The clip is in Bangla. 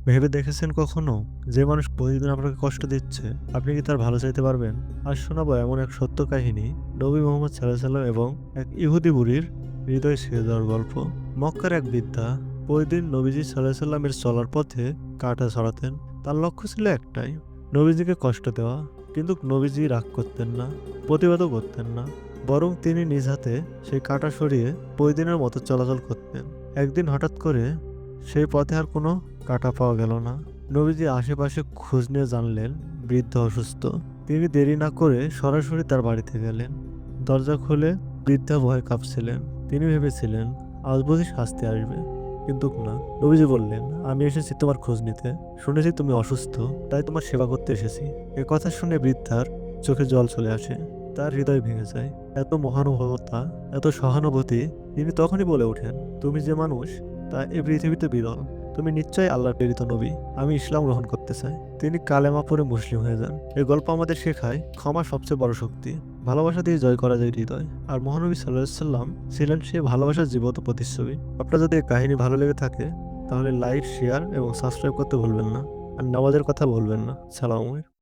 ভেবে দেখেছেন কখনো যে মানুষ প্রতিদিন আপনাকে কষ্ট দিচ্ছে, আপনি কি তার ভালো চাইতে পারবেন? আজ শোনাবো এমন এক সত্য কাহিনী, নবী মোহাম্মদ সাল্লাল্লাহু আলাইহি সাল্লাম এবং এক ইহুদি বুড়ির হৃদয় ছুঁয়ে যাওয়ার গল্প। মক্কার এক বৃদ্ধা প্রতিদিন নবীজি সাল্লাল্লাহু আলাইহি সাল্লামের চলার পথে কাঁটা ছড়াতেন। তার লক্ষ্য ছিল একটাই, নবীজিকে কষ্ট দেওয়া। কিন্তু নবীজি রাগ করতেন না, প্রতিবাদও করতেন না, বরং তিনি নিজ হাতে সেই কাঁটা সরিয়ে প্রতিদিনের মতো চলাচল করতেন। একদিন হঠাৎ করে সেই পথে আর কোনো কাটা পাওয়া গেল না। নবীজি আশেপাশে খোঁজ নিয়ে জানলেন বৃদ্ধ অসুস্থ। তিনি দেরি না করে সরাসরি তার বাড়িতে গেলেন। দরজা খুলে বৃদ্ধা ভয়ে কাঁপছিলেন। তিনি ভেবেছিলেন আজ বুঝি শাস্তি আসবে, কিন্তু না। নবীজি বললেন, আমি এসেছি তোমার খোঁজ নিতে। শুনেছি তুমি অসুস্থ, তাই তোমার সেবা করতে এসেছি। এ কথা শুনে বৃদ্ধার চোখে জল চলে আসে। তার হৃদয় ভেঙে যায়। এত মহানুভবতা, এত সহানুভূতি। তিনি তখনই বলে ওঠেন, তুমি যে মানুষ তা এই পৃথিবীতে বিরল। তুমি নিশ্চয়ই আল্লাহর প্রেরিত নবী। আমি ইসলাম গ্রহণ করতে চাই। তিনি কালেমা পড়ে মুসলিম হয়ে যান। এই গল্প আমাদের শেখায় ক্ষমা সবচেয়ে বড় শক্তি। ভালোবাসা দিয়ে জয় করা যায় হৃদয়। আর মহানবী সাল্লাল্লাহু আলাইহি সাল্লাম ছিলেন সেই ভালোবাসার জীবন্ত প্রতিচ্ছবি। আপনার যদি এই কাহিনী ভালো লেগে থাকে তাহলে লাইক, শেয়ার এবং সাবস্ক্রাইব করতে ভুলবেন না। আর নামাজের কথা বলবেন না। সালাম।